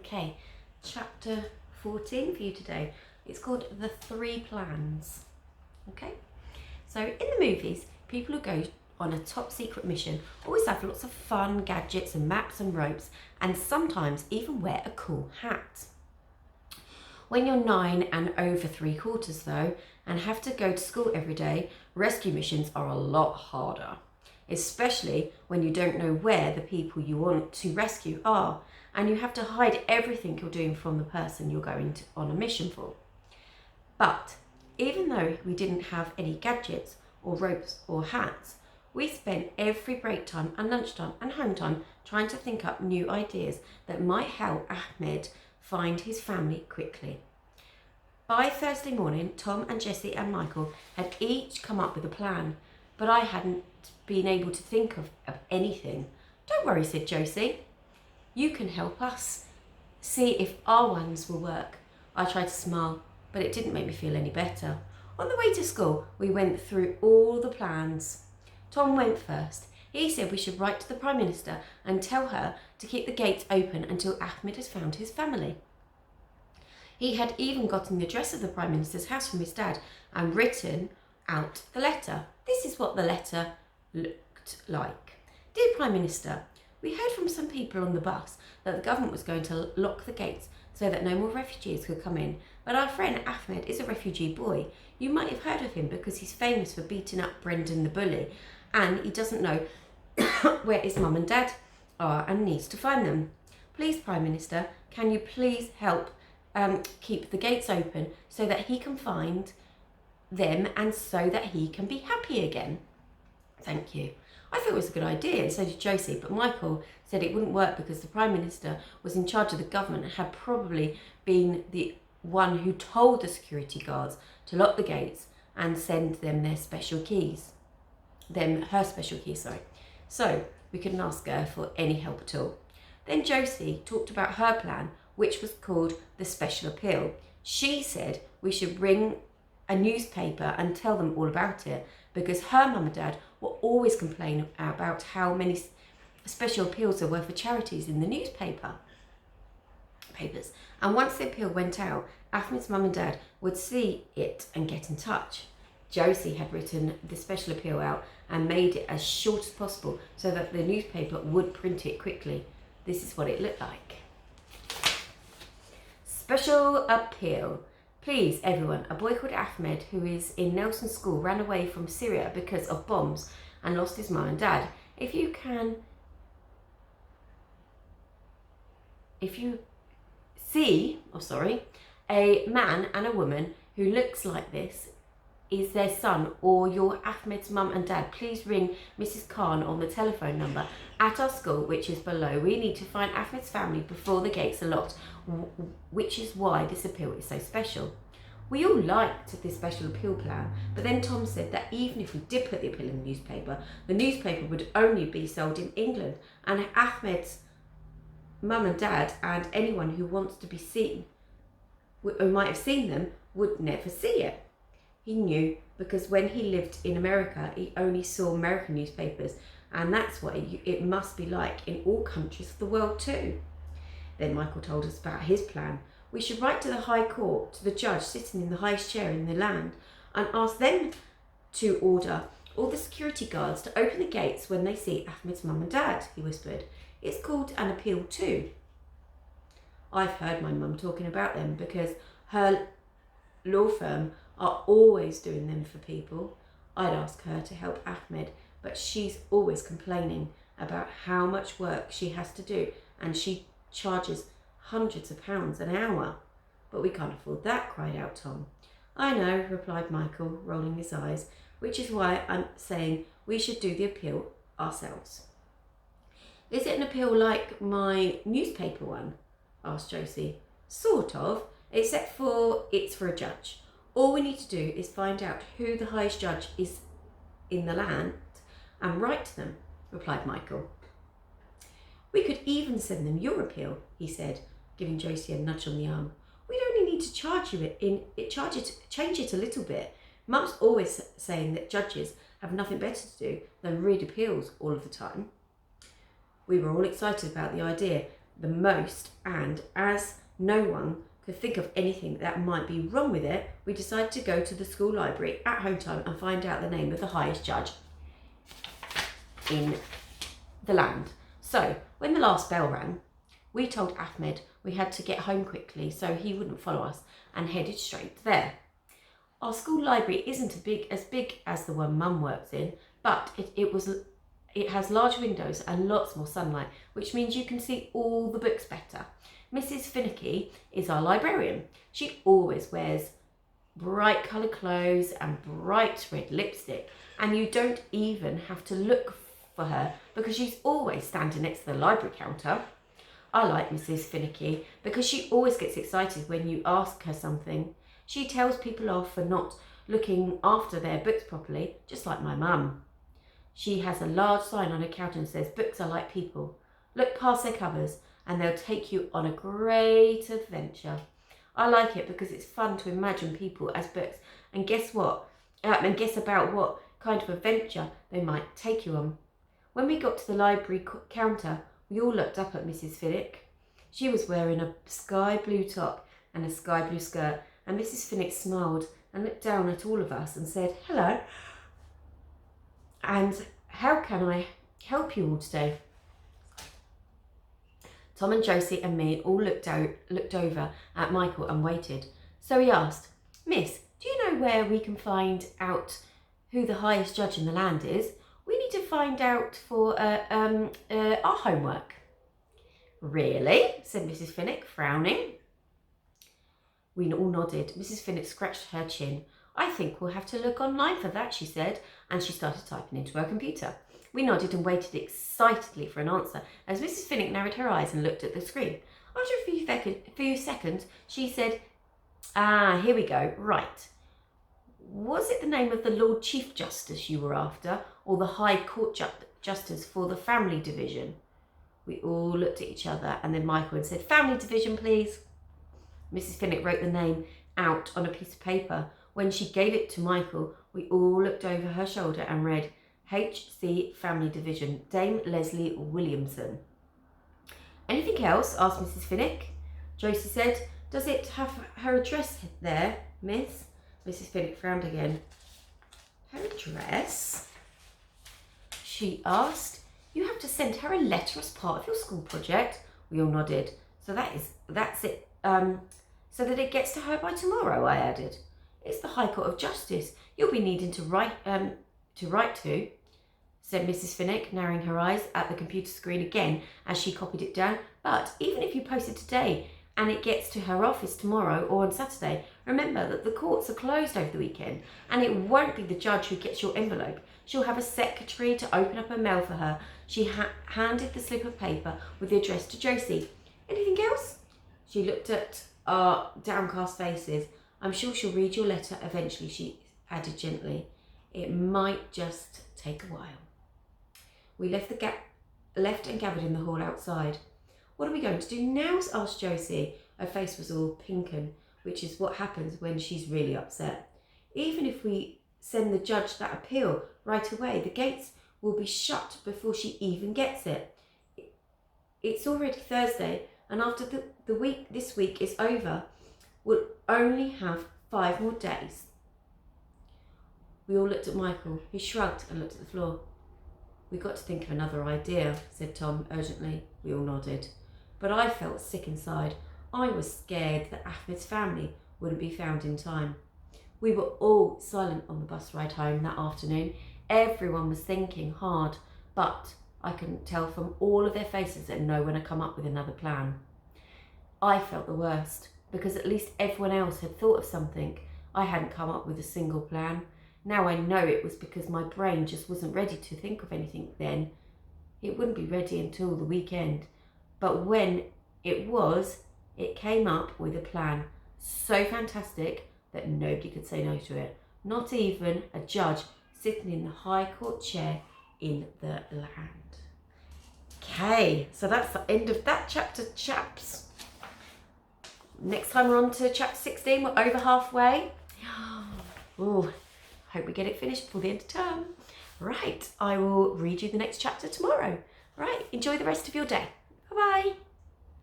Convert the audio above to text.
Okay, chapter 14 for you today. It's called The Three Plans. Okay, so in the movies, people who go on a top secret mission always have lots of fun gadgets and maps and ropes, and sometimes even wear a cool hat. When you're 9 and over 3/4 though, and have to go to school every day, rescue missions are a lot harder. Especially when you don't know where the people you want to rescue are, and you have to hide everything you're doing from the person you're going on a mission for. But even though we didn't have any gadgets or ropes or hats, we spent every break time and lunchtime and home time trying to think up new ideas that might help Ahmed find his family quickly. By Thursday morning, Tom and Jessie and Michael had each come up with a plan, but I hadn't been able to think of anything. "Don't worry," said Josie. "You can help us see if our ones will work." I tried to smile, but it didn't make me feel any better. On the way to school, we went through all the plans. Tom went first. He said we should write to the Prime Minister and tell her to keep the gates open until Ahmed has found his family. He had even gotten the address of the Prime Minister's house from his dad and written out the letter. This is what the letter looked like. "Dear Prime Minister, we heard from some people on the bus that the government was going to lock the gates so that no more refugees could come in. But our friend Ahmed is a refugee boy. You might have heard of him because he's famous for beating up Brendan the bully, and he doesn't know where his mum and dad are and needs to find them. Please, Prime Minister, can you please help keep the gates open so that he can find them and so that he can be happy again? Thank you." I thought it was a good idea, and so did Josie, but Michael said it wouldn't work because the Prime Minister was in charge of the government and had probably been the one who told the security guards to lock the gates and send them her special keys, So we couldn't ask her for any help at all. Then Josie talked about her plan, which was called the Special Appeal. She said we should bring a newspaper and tell them all about it, because her mum and dad were always complaining about how many special appeals there were for charities in the papers. And once the appeal went out, Ahmed's mum and dad would see it and get in touch. Josie had written the special appeal out and made it as short as possible so that the newspaper would print it quickly. This is what it looked like. Special Appeal. "Please, everyone, a boy called Ahmed, who is in Nelson's school, ran away from Syria because of bombs and lost his mum and dad. If you see a man and a woman who looks like this is their son or your Ahmed's mum and dad, please ring Mrs. Khan on the telephone number at our school, which is below. We need to find Ahmed's family before the gates are locked, which is why this appeal is so special." We all liked this special appeal plan, but then Tom said that even if we did put the appeal in the newspaper would only be sold in England, and Ahmed's mum and dad and anyone who wants to be seen, who might have seen them, would never see it. He knew because when he lived in America, he only saw American newspapers, and that's what it must be like in all countries of the world too. Then Michael told us about his plan. "We should write to the High Court, to the judge sitting in the highest chair in the land, and ask them to order all the security guards to open the gates when they see Ahmed's mum and dad," he whispered. "It's called an appeal too. I've heard my mum talking about them because her law firm are always doing them for people. I'd ask her to help Ahmed, but she's always complaining about how much work she has to do, and she charges hundreds of pounds an hour." "But we can't afford that," cried out Tom. "I know," replied Michael, rolling his eyes, "which is why I'm saying we should do the appeal ourselves." "Is it an appeal like my newspaper one?" asked Josie. "Sort of, except it's for a judge. All we need to do is find out who the highest judge is in the land and write to them," replied Michael. "We could even send them your appeal," he said, giving Josie a nudge on the arm. "We'd only need to change it a little bit. Mum's always saying that judges have nothing better to do than read appeals all of the time." We were all excited about the idea, the most, and as no one could think of anything that might be wrong with it, we decided to go to the school library at home time and find out the name of the highest judge in the land. So when the last bell rang, we told Ahmed we had to get home quickly so he wouldn't follow us, and headed straight there. Our school library isn't as big as the one Mum works in, but it has large windows and lots more sunlight, which means you can see all the books better. Mrs. Finicky is our librarian. She always wears bright coloured clothes and bright red lipstick, and you don't even have to look for her because she's always standing next to the library counter. I like Mrs. Finicky because she always gets excited when you ask her something. She tells people off for not looking after their books properly, just like my mum. She has a large sign on her counter and says, "Books are like people. Look past their covers and they'll take you on a great adventure." I like it because it's fun to imagine people as books and guess about what kind of adventure they might take you on. When we got to the library counter, we all looked up at Mrs. Finnick. She was wearing a sky blue top and a sky blue skirt, and Mrs. Finnick smiled and looked down at all of us and said, "Hello, and how can I help you all today?" Tom and Josie and me all looked over at Michael and waited. So he asked, "Miss, do you know where we can find out who the highest judge in the land is? We need to find out for our homework." "Really?" said Mrs. Finnick, frowning. We all nodded. Mrs. Finnick scratched her chin. "I think we'll have to look online for that," she said, and she started typing into her computer. We nodded and waited excitedly for an answer as Mrs. Finnick narrowed her eyes and looked at the screen. After a few seconds, she said, "Here we go. Right. Was it the name of the Lord Chief Justice you were after, or the High Court Justice for the Family Division?" We all looked at each other and then Michael and said, "Family Division, please." Mrs. Finnick wrote the name out on a piece of paper. When she gave it to Michael, we all looked over her shoulder and read, "HC Family Division, Dame Leslie Williamson." "Anything else?" asked Mrs. Finnick. Josie said, "Does it have her address there, miss?" Mrs. Finnick frowned again. "Her address?" she asked. "You have to send her a letter as part of your school project." We all nodded. That's it. So that it gets to her by tomorrow," I added. "It's the High Court of Justice you'll be needing to write to," said Mrs. Finnick, narrowing her eyes at the computer screen again as she copied it down. "But even if you post it today and it gets to her office tomorrow or on Saturday, remember that the courts are closed over the weekend and it won't be the judge who gets your envelope. She'll have a secretary to open up her mail for her." She handed the slip of paper with the address to Josie. "Anything else?" She looked at our downcast faces. "I'm sure she'll read your letter eventually," she added gently. "It might just take a while." We left and gathered in the hall outside. "What are we going to do now?" asked Josie. Her face was all pinken, which is what happens when she's really upset. "Even if we send the judge that appeal right away, the gates will be shut before she even gets it. It's already Thursday, and after this week is over, we'll only have 5 more days." We all looked at Michael. He shrugged and looked at the floor. "We've got to think of another idea," said Tom urgently. We all nodded. But I felt sick inside. I was scared that Ahmed's family wouldn't be found in time. We were all silent on the bus ride home that afternoon. Everyone was thinking hard, but I couldn't tell from all of their faces that no one had come up with another plan. I felt the worst, because at least everyone else had thought of something. I hadn't come up with a single plan. Now I know it was because my brain just wasn't ready to think of anything then. It wouldn't be ready until the weekend. But when it was, it came up with a plan so fantastic that nobody could say no to it. Not even a judge sitting in the High Court chair in the land. Okay, so that's the end of that chapter, chaps. Next time we're on to chapter 16. We're over halfway. Oh, hope we get it finished before the end of term. Right, I will read you the next chapter tomorrow. Right, enjoy the rest of your day. Bye-bye.